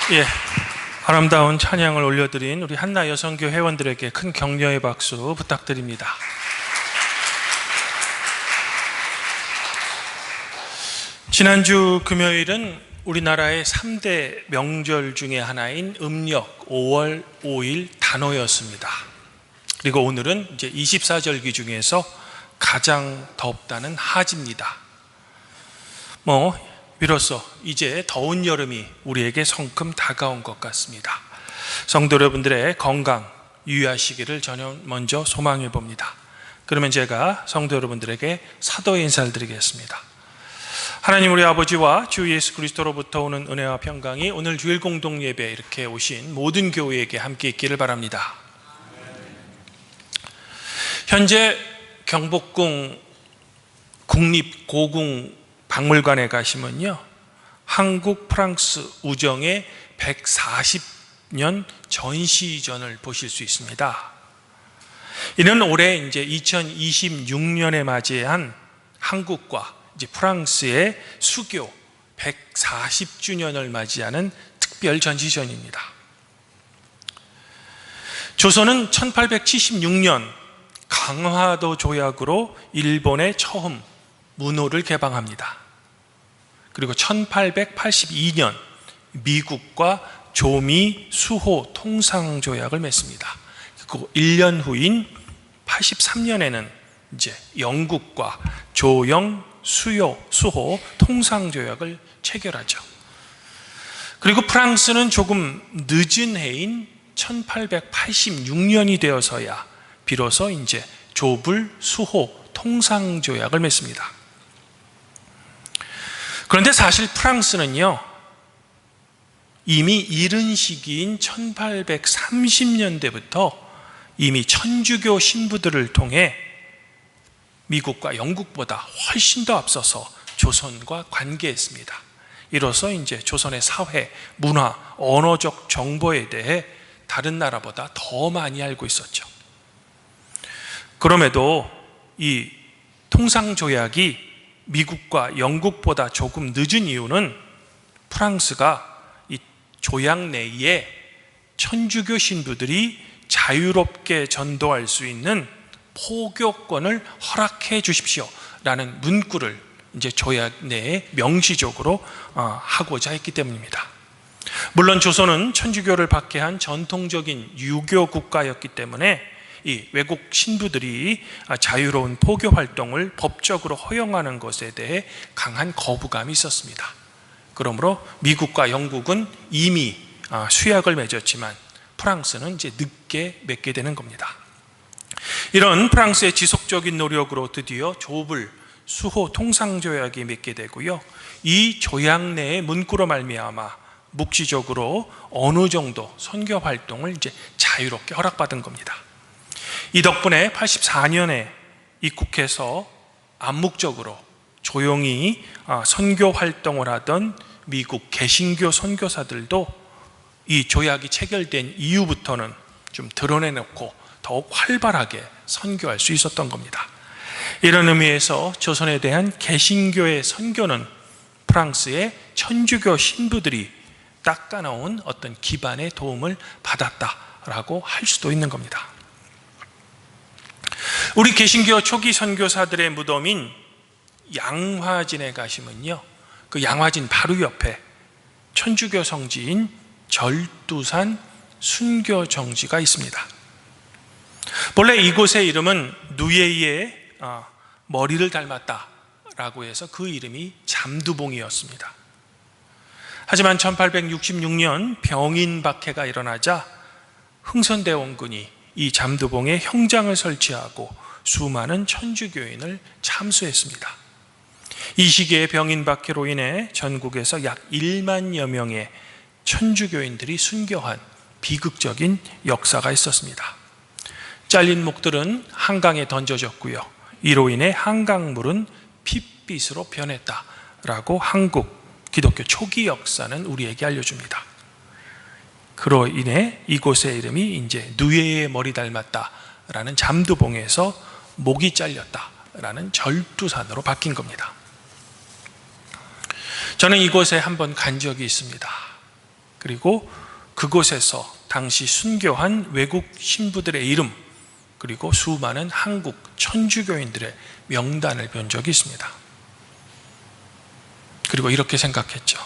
예, 아름다운 찬양을 올려드린 우리 한나 여성교 회원들에게 큰 격려의 박수 부탁드립니다. 지난주 금요일은 우리나라의 3대 명절 중에 하나인 음력 5월 5일 단오였습니다. 그리고 오늘은 이제 24절기 중에서 가장 덥다는 하지입니다. 비로소 이제 더운 여름이 우리에게 성큼 다가온 것 같습니다. 성도 여러분들의 건강 유의하시기를 먼저 소망해 봅니다. 그러면 제가 성도 여러분들에게 사도의 인사를 드리겠습니다. 하나님 우리 아버지와 주 예수 그리스도로부터 오는 은혜와 평강이 오늘 주일 공동 예배에 이렇게 오신 모든 교회에게 함께 있기를 바랍니다. 현재 경복궁 국립고궁 박물관에 가시면요, 한국 프랑스 우정의 140년 전시전을 보실 수 있습니다. 이는 올해 이제 2026년에 맞이한 한국과 이제 프랑스의 수교 140주년을 맞이하는 특별 전시전입니다. 조선은 1876년 강화도 조약으로 일본에 처음 문호를 개방합니다. 그리고 1882년 미국과 조미 수호 통상조약을 맺습니다. 그 1년 후인 83년에는 이제 영국과 조영 수호 통상조약을 체결하죠. 그리고 프랑스는 조금 늦은 해인 1886년이 되어서야 비로소 이제 조불 수호 통상조약을 맺습니다. 그런데 사실 프랑스는요, 이미 이른 시기인 1830년대부터 이미 천주교 신부들을 통해 미국과 영국보다 훨씬 더 앞서서 조선과 관계했습니다. 이로써 이제 조선의 사회, 문화, 언어적 정보에 대해 다른 나라보다 더 많이 알고 있었죠. 그럼에도 이 통상조약이 미국과 영국보다 조금 늦은 이유는 프랑스가 이 조약 내에 천주교 신부들이 자유롭게 전도할 수 있는 포교권을 허락해 주십시오 라는 문구를 이제 조약 내에 명시적으로 하고자 했기 때문입니다. 물론 조선은 천주교를 박해한 전통적인 유교 국가였기 때문에 이 외국 신부들이 자유로운 포교 활동을 법적으로 허용하는 것에 대해 강한 거부감이 있었습니다. 그러므로 미국과 영국은 이미 수약을 맺었지만 프랑스는 이제 늦게 맺게 되는 겁니다. 이런 프랑스의 지속적인 노력으로 드디어 조불 수호 통상조약이 맺게 되고요, 이 조약 내의 문구로 말미암아 묵시적으로 어느 정도 선교 활동을 이제 자유롭게 허락받은 겁니다. 이 덕분에 84년에 입국해서 암묵적으로 조용히 선교 활동을 하던 미국 개신교 선교사들도 이 조약이 체결된 이후부터는 좀 드러내놓고 더욱 활발하게 선교할 수 있었던 겁니다. 이런 의미에서 조선에 대한 개신교의 선교는 프랑스의 천주교 신부들이 닦아놓은 어떤 기반의 도움을 받았다라고 할 수도 있는 겁니다. 우리 개신교 초기 선교사들의 무덤인 양화진에 가시면요, 그 양화진 바로 옆에 천주교 성지인 절두산 순교정지가 있습니다. 본래 이곳의 이름은 누에이의 머리를 닮았다라고 해서 그 이름이 잠두봉이었습니다. 하지만 1866년 병인 박해가 일어나자 흥선대원군이 이 잠두봉에 형장을 설치하고 수많은 천주교인을 참수했습니다. 이 시기에 병인 박해로 인해 전국에서 약 1만여 명의 천주교인들이 순교한 비극적인 역사가 있었습니다. 잘린 목들은 한강에 던져졌고요, 이로 인해 한강물은 핏빛으로 변했다라고 한국 기독교 초기 역사는 우리에게 알려줍니다. 그로 인해 이곳의 이름이 이제 누에의 머리 닮았다라는 잠두봉에서 목이 잘렸다라는 절두산으로 바뀐 겁니다. 저는 이곳에 한번 간 적이 있습니다. 그리고 그곳에서 당시 순교한 외국 신부들의 이름, 그리고 수많은 한국 천주교인들의 명단을 본 적이 있습니다. 그리고 이렇게 생각했죠.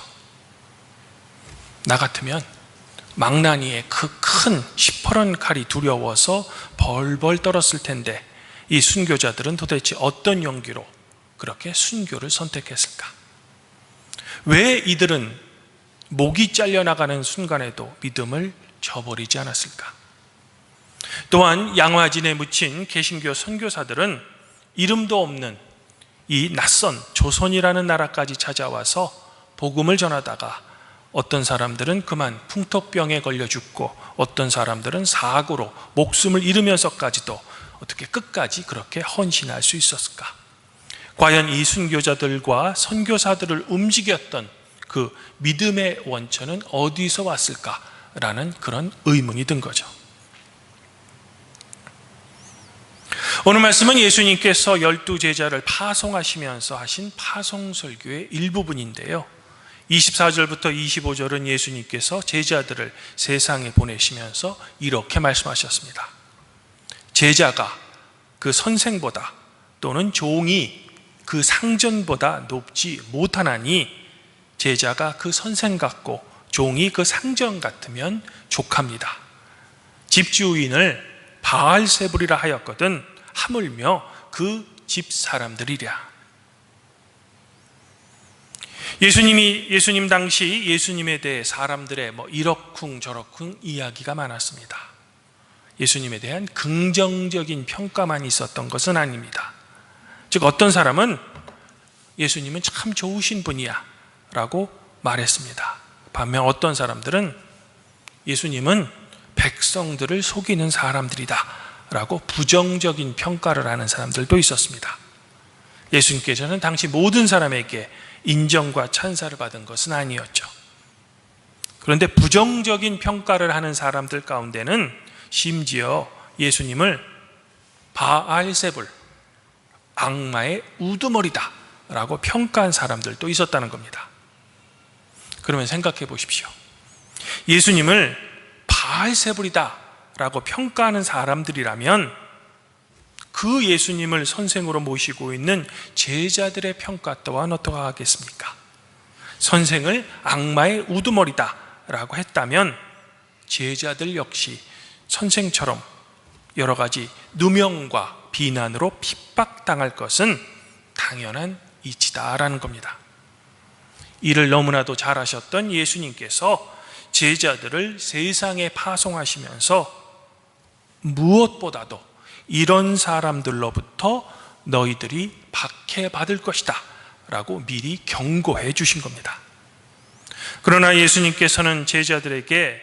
나 같으면 망나니의 그 큰 시퍼런 칼이 두려워서 벌벌 떨었을 텐데 이 순교자들은 도대체 어떤 용기로 그렇게 순교를 선택했을까? 왜 이들은 목이 잘려나가는 순간에도 믿음을 저버리지 않았을까? 또한 양화진에 묻힌 개신교 선교사들은 이름도 없는 이 낯선 조선이라는 나라까지 찾아와서 복음을 전하다가 어떤 사람들은 그만 풍토병에 걸려 죽고 어떤 사람들은 사고로 목숨을 잃으면서까지도 어떻게 끝까지 그렇게 헌신할 수 있었을까? 과연 이 순교자들과 선교사들을 움직였던 그 믿음의 원천은 어디서 왔을까라는 그런 의문이 든 거죠. 오늘 말씀은 예수님께서 12제자를 파송하시면서 하신 파송설교의 일부분인데요, 24절부터 25절은 예수님께서 제자들을 세상에 보내시면서 이렇게 말씀하셨습니다. 제자가 그 선생보다 또는 종이 그 상전보다 높지 못하나니 제자가 그 선생 같고 종이 그 상전 같으면 족합니다. 집주인을 바알세불이라 하였거든 하물며 그 집 사람들이랴. 예수님 당시 예수님에 대해 사람들의 이러쿵 저러쿵 이야기가 많았습니다. 예수님에 대한 긍정적인 평가만 있었던 것은 아닙니다. 즉 어떤 사람은 예수님은 참 좋으신 분이야 라고 말했습니다. 반면 어떤 사람들은 예수님은 백성들을 속이는 사람들이다 라고 부정적인 평가를 하는 사람들도 있었습니다. 예수님께서는 당시 모든 사람에게 인정과 찬사를 받은 것은 아니었죠. 그런데 부정적인 평가를 하는 사람들 가운데는 심지어 예수님을 바알세불, 악마의 우두머리다 라고 평가한 사람들도 있었다는 겁니다. 그러면 생각해 보십시오. 예수님을 바알세불이다 라고 평가하는 사람들이라면 그 예수님을 선생으로 모시고 있는 제자들의 평가 또한 어떠하겠습니까? 선생을 악마의 우두머리다 라고 했다면 제자들 역시 선생처럼 여러 가지 누명과 비난으로 핍박당할 것은 당연한 이치다라는 겁니다. 이를 너무나도 잘하셨던 예수님께서 제자들을 세상에 파송하시면서 무엇보다도 이런 사람들로부터 너희들이 박해받을 것이다 라고 미리 경고해 주신 겁니다. 그러나 예수님께서는 제자들에게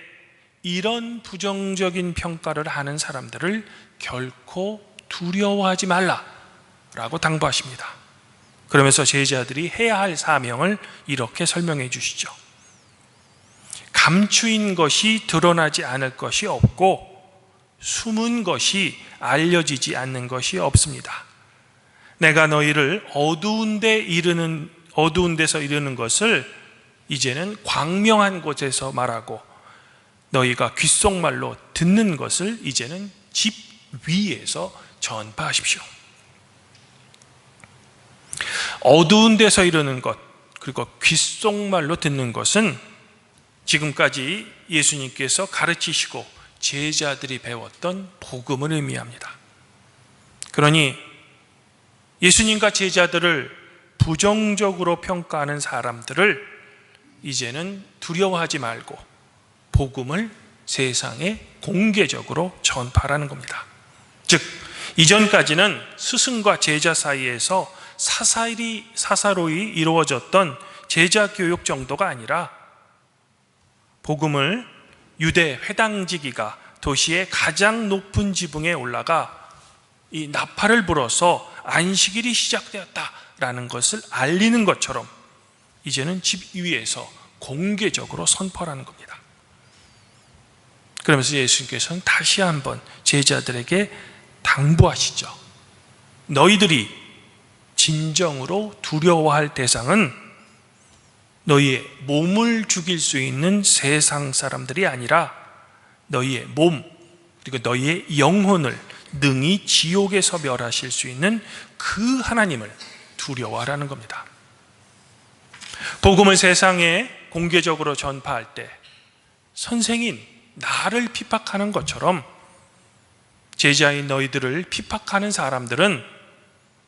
이런 부정적인 평가를 하는 사람들을 결코 두려워하지 말라 라고 당부하십니다. 그러면서 제자들이 해야 할 사명을 이렇게 설명해 주시죠. 감추인 것이 드러나지 않을 것이 없고 숨은 것이 알려지지 않는 것이 없습니다. 내가 너희를 어두운 데서 이르는 것을 이제는 광명한 곳에서 말하고 너희가 귓속말로 듣는 것을 이제는 집 위에서 전파하십시오. 어두운 데서 이르는 것, 그리고 귓속말로 듣는 것은 지금까지 예수님께서 가르치시고 제자들이 배웠던 복음을 의미합니다. 그러니 예수님과 제자들을 부정적으로 평가하는 사람들을 이제는 두려워하지 말고 복음을 세상에 공개적으로 전파하라는 겁니다. 즉 이전까지는 스승과 제자 사이에서 사사로이 이루어졌던 제자 교육 정도가 아니라 복음을 유대 회당지기가 도시의 가장 높은 지붕에 올라가 이 나팔을 불어서 안식일이 시작되었다라는 것을 알리는 것처럼 이제는 집 위에서 공개적으로 선포하는 겁니다. 그러면서 예수님께서는 다시 한번 제자들에게 당부하시죠. 너희들이 진정으로 두려워할 대상은 너희의 몸을 죽일 수 있는 세상 사람들이 아니라 너희의 몸 그리고 너희의 영혼을 능히 지옥에서 멸하실 수 있는 그 하나님을 두려워하라는 겁니다. 복음을 세상에 공개적으로 전파할 때 선생인 나를 핍박하는 것처럼 제자인 너희들을 핍박하는 사람들은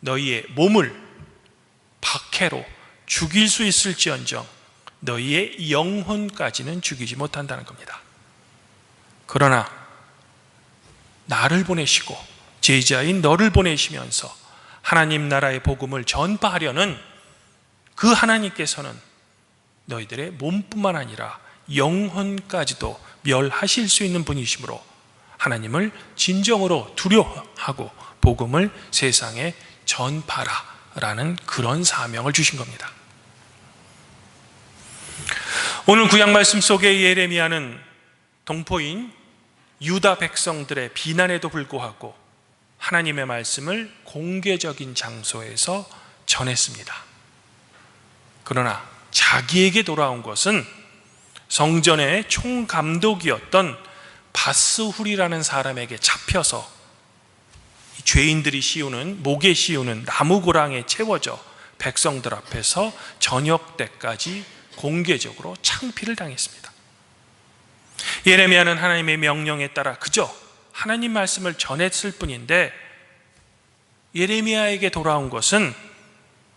너희의 몸을 박해로 죽일 수 있을지언정 너희의 영혼까지는 죽이지 못한다는 겁니다. 그러나 나를 보내시고 제자인 너를 보내시면서 하나님 나라의 복음을 전파하려는 그 하나님께서는 너희들의 몸뿐만 아니라 영혼까지도 멸하실 수 있는 분이시므로 하나님을 진정으로 두려워하고 복음을 세상에 전파라라는 그런 사명을 주신 겁니다. 오늘 구약 말씀 속의 예레미야는 동포인 유다 백성들의 비난에도 불구하고 하나님의 말씀을 공개적인 장소에서 전했습니다. 그러나 자기에게 돌아온 것은 성전의 총감독이었던 바스훌이라는 사람에게 잡혀서 죄인들이 씌우는 목에 씌우는 나무고랑에 채워져 백성들 앞에서 저녁 때까지 공개적으로 창피를 당했습니다. 예레미야는 하나님의 명령에 따라 그저 하나님 말씀을 전했을 뿐인데 예레미야에게 돌아온 것은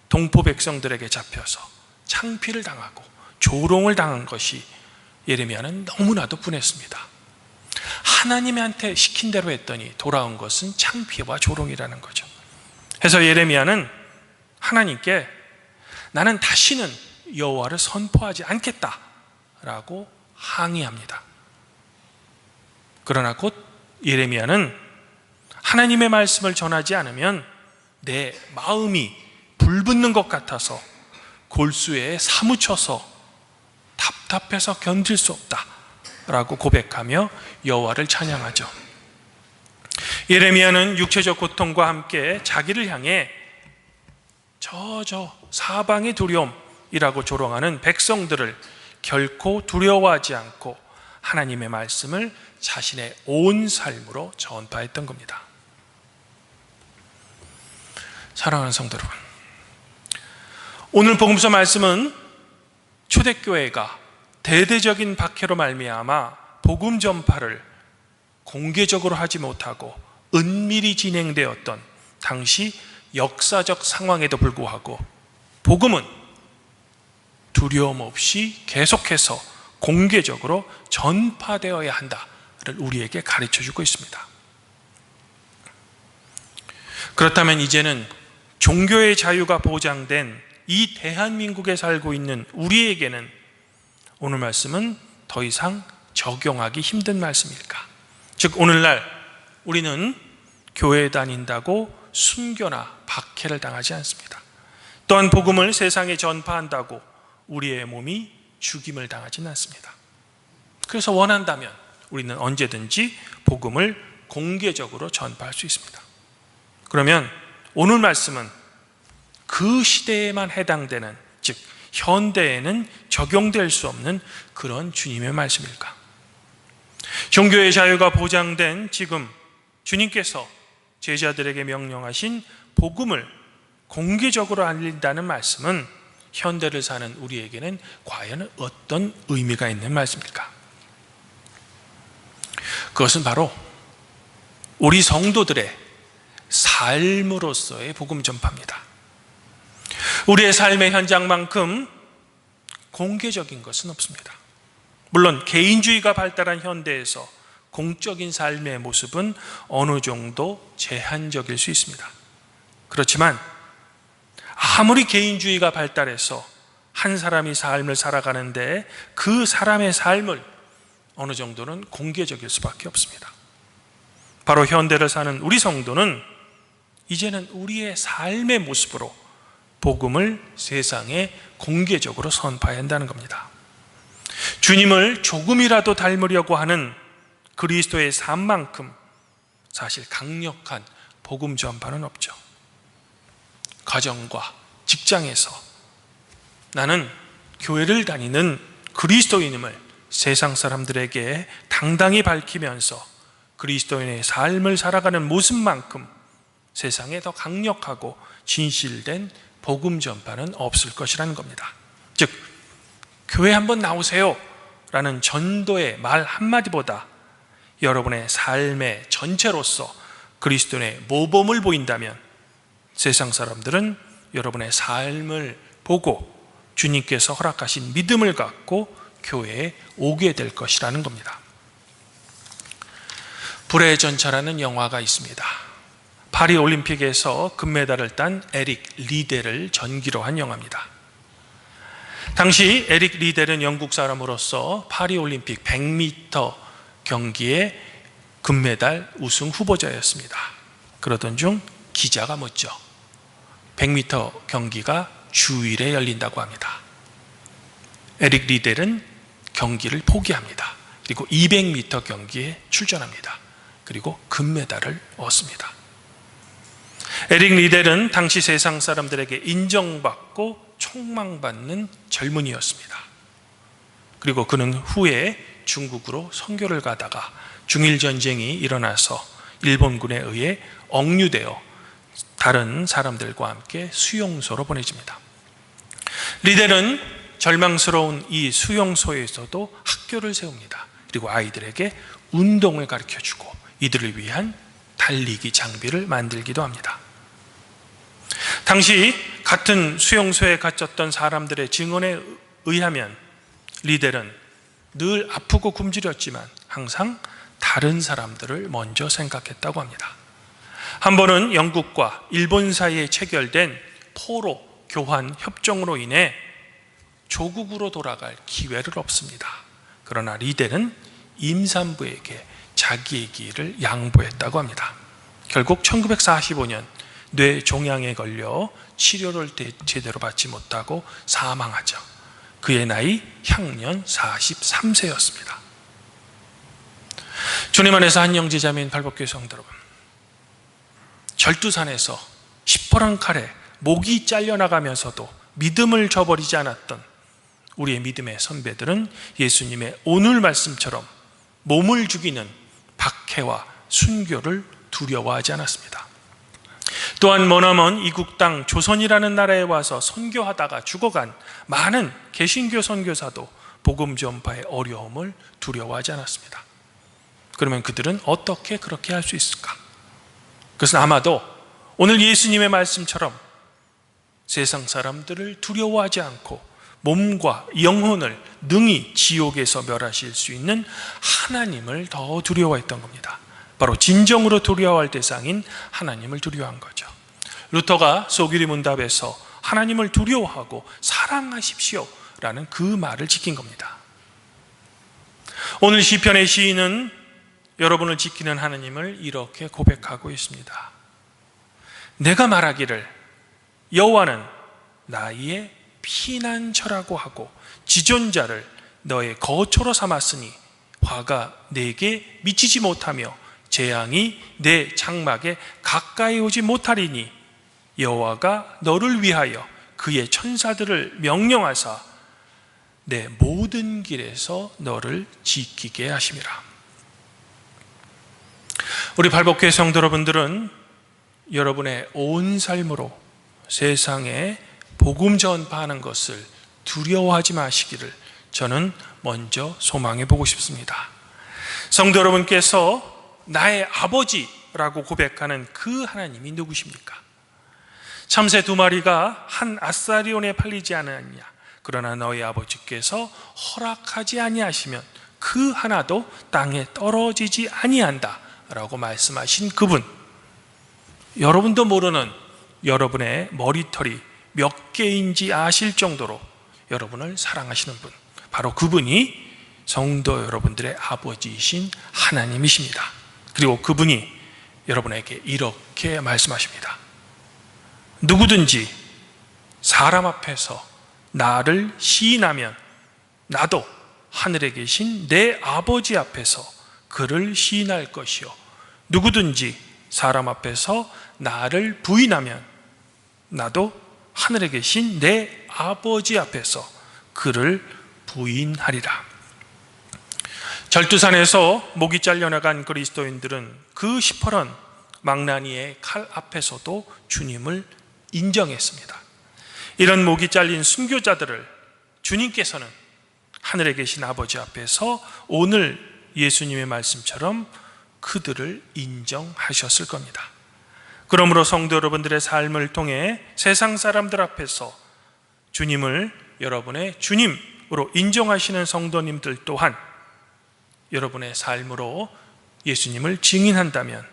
동포 백성들에게 잡혀서 창피를 당하고 조롱을 당한 것이 예레미야는 너무나도 분했습니다. 하나님한테 시킨 대로 했더니 돌아온 것은 창피와 조롱이라는 거죠. 그래서 예레미야는 하나님께 나는 다시는 여호와를 선포하지 않겠다라고 항의합니다. 그러나 곧 예레미야는 하나님의 말씀을 전하지 않으면 내 마음이 불붙는 것 같아서 골수에 사무쳐서 답답해서 견딜 수 없다라고 고백하며 여호와를 찬양하죠. 예레미야는 육체적 고통과 함께 자기를 향해 저 사방의 두려움이라고 조롱하는 백성들을 결코 두려워하지 않고 하나님의 말씀을 자신의 온 삶으로 전파했던 겁니다. 사랑하는 성도 여러분, 오늘 복음서 말씀은 초대교회가 대대적인 박해로 말미암아 복음 전파를 공개적으로 하지 못하고 은밀히 진행되었던 당시 역사적 상황에도 불구하고 복음은 두려움 없이 계속해서 공개적으로 전파되어야 한다를 우리에게 가르쳐주고 있습니다. 그렇다면 이제는 종교의 자유가 보장된 이 대한민국에 살고 있는 우리에게는 오늘 말씀은 더 이상 적용하기 힘든 말씀일까? 즉 오늘날 우리는 교회에 다닌다고 순교나 박해를 당하지 않습니다. 또한 복음을 세상에 전파한다고 우리의 몸이 죽임을 당하지는 않습니다. 그래서 원한다면 우리는 언제든지 복음을 공개적으로 전파할 수 있습니다. 그러면 오늘 말씀은 그 시대에만 해당되는, 즉 현대에는 적용될 수 없는 그런 주님의 말씀일까? 종교의 자유가 보장된 지금 주님께서 제자들에게 명령하신 복음을 공개적으로 알린다는 말씀은 현대를 사는 우리에게는 과연 어떤 의미가 있는 말씀일까? 그것은 바로 우리 성도들의 삶으로서의 복음 전파입니다. 우리의 삶의 현장만큼 공개적인 것은 없습니다. 물론 개인주의가 발달한 현대에서 공적인 삶의 모습은 어느 정도 제한적일 수 있습니다. 그렇지만 아무리 개인주의가 발달해서 한 사람이 삶을 살아가는데 그 사람의 삶을 어느 정도는 공개적일 수밖에 없습니다. 바로 현대를 사는 우리 성도는 이제는 우리의 삶의 모습으로 복음을 세상에 공개적으로 선포해야 한다는 겁니다. 주님을 조금이라도 닮으려고 하는 그리스도의 삶만큼 사실 강력한 복음 전파는 없죠. 가정과 직장에서 나는 교회를 다니는 그리스도인임을 세상 사람들에게 당당히 밝히면서 그리스도인의 삶을 살아가는 모습만큼 세상에 더 강력하고 진실된 복음 전파는 없을 것이라는 겁니다. 즉, 교회 한번 나오세요 라는 전도의 말 한마디보다 여러분의 삶의 전체로서 그리스도인의 모범을 보인다면 세상 사람들은 여러분의 삶을 보고 주님께서 허락하신 믿음을 갖고 교회에 오게 될 것이라는 겁니다. 불의 전차라는 영화가 있습니다. 파리 올림픽에서 금메달을 딴 에릭 리델을 전기로 한 영화입니다. 당시 에릭 리델은 영국 사람으로서 파리 올림픽 100m 경기의 금메달 우승 후보자였습니다. 그러던 중 기자가 묻죠. 100m 경기가 주일에 열린다고 합니다. 에릭 리델은 경기를 포기합니다. 그리고 200m 경기에 출전합니다. 그리고 금메달을 얻습니다. 에릭 리델은 당시 세상 사람들에게 인정받고 촉망받는 젊은이였습니다. 그리고 그는 후에 중국으로 선교를 가다가 중일전쟁이 일어나서 일본군에 의해 억류되어 다른 사람들과 함께 수용소로 보내집니다. 리델은 절망스러운 이 수용소에서도 학교를 세웁니다. 그리고 아이들에게 운동을 가르쳐주고 이들을 위한 달리기 장비를 만들기도 합니다. 당시 같은 수용소에 갇혔던 사람들의 증언에 의하면 리델은 늘 아프고 굶주렸지만 항상 다른 사람들을 먼저 생각했다고 합니다. 한 번은 영국과 일본 사이에 체결된 포로 교환 협정으로 인해 조국으로 돌아갈 기회를 얻습니다. 그러나 리델은 임산부에게 자기의 길을 양보했다고 합니다. 결국 1945년 뇌종양에 걸려 치료를 제대로 받지 못하고 사망하죠. 그의 나이 향년 43세였습니다. 주님 안에서 한 형제자매인 발복교회 성도 여러분, 절두산에서 시퍼런 칼에 목이 잘려나가면서도 믿음을 저버리지 않았던 우리의 믿음의 선배들은 예수님의 오늘 말씀처럼 몸을 죽이는 박해와 순교를 두려워하지 않았습니다. 또한 머나먼 이국 땅 조선이라는 나라에 와서 선교하다가 죽어간 많은 개신교 선교사도 복음 전파의 어려움을 두려워하지 않았습니다. 그러면 그들은 어떻게 그렇게 할 수 있을까? 그것은 아마도 오늘 예수님의 말씀처럼 세상 사람들을 두려워하지 않고 몸과 영혼을 능히 지옥에서 멸하실 수 있는 하나님을 더 두려워했던 겁니다. 바로 진정으로 두려워할 대상인 하나님을 두려워한 거죠. 루터가 소규리 문답에서 하나님을 두려워하고 사랑하십시오 라는 그 말을 지킨 겁니다. 오늘 시편의 시인은 여러분을 지키는 하나님을 이렇게 고백하고 있습니다. 내가 말하기를 여호와는 나의 피난처라고 하고 지존자를 너의 거처로 삼았으니 화가 내게 미치지 못하며 재앙이 내 장막에 가까이 오지 못하리니 여호와가 너를 위하여 그의 천사들을 명령하사 내 모든 길에서 너를 지키게 하심이라. 우리 발복교회 성도 여러분들은 여러분의 온 삶으로 세상에 복음 전파하는 것을 두려워하지 마시기를 저는 먼저 소망해 보고 싶습니다. 성도 여러분께서 나의 아버지라고 고백하는 그 하나님이 누구십니까? 참새 2마리가 한 아사리온에 팔리지 않았느냐? 그러나 너희 아버지께서 허락하지 아니하시면 그 하나도 땅에 떨어지지 아니한다 라고 말씀하신 그분, 여러분도 모르는 여러분의 머리털이 몇 개인지 아실 정도로 여러분을 사랑하시는 분, 바로 그분이 성도 여러분들의 아버지이신 하나님이십니다. 그리고 그분이 여러분에게 이렇게 말씀하십니다. 누구든지 사람 앞에서 나를 시인하면 나도 하늘에 계신 내 아버지 앞에서 그를 시인할 것이요, 누구든지 사람 앞에서 나를 부인하면 나도 하늘에 계신 내 아버지 앞에서 그를 부인하리라. 절두산에서 목이 잘려나간 그리스도인들은 그 시퍼런 망나니의 칼 앞에서도 주님을 인정했습니다. 이런 목이 잘린 순교자들을 주님께서는 하늘에 계신 아버지 앞에서 오늘 예수님의 말씀처럼 그들을 인정하셨을 겁니다. 그러므로 성도 여러분들의 삶을 통해 세상 사람들 앞에서 주님을 여러분의 주님으로 인정하시는 성도님들 또한 여러분의 삶으로 예수님을 증인한다면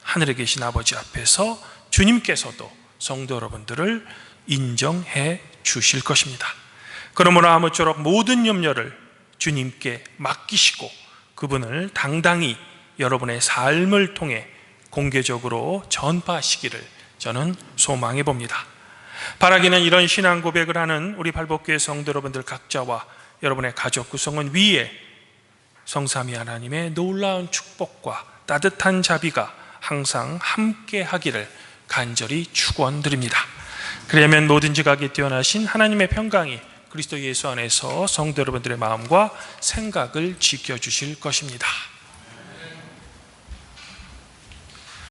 하늘에 계신 아버지 앞에서 주님께서도 성도 여러분들을 인정해 주실 것입니다. 그러므로 아무쪼록 모든 염려를 주님께 맡기시고 그분을 당당히 여러분의 삶을 통해 공개적으로 전파하시기를 저는 소망해 봅니다. 바라기는 이런 신앙 고백을 하는 우리 발복교회 성도 여러분들 각자와 여러분의 가족 구성원 위에 성삼위 하나님의 놀라운 축복과 따뜻한 자비가 항상 함께 하기를 간절히 축원드립니다. 그러면 뭐든지 가기 뛰어나신 하나님의 평강이 그리스도 예수 안에서 성도 여러분들의 마음과 생각을 지켜주실 것입니다.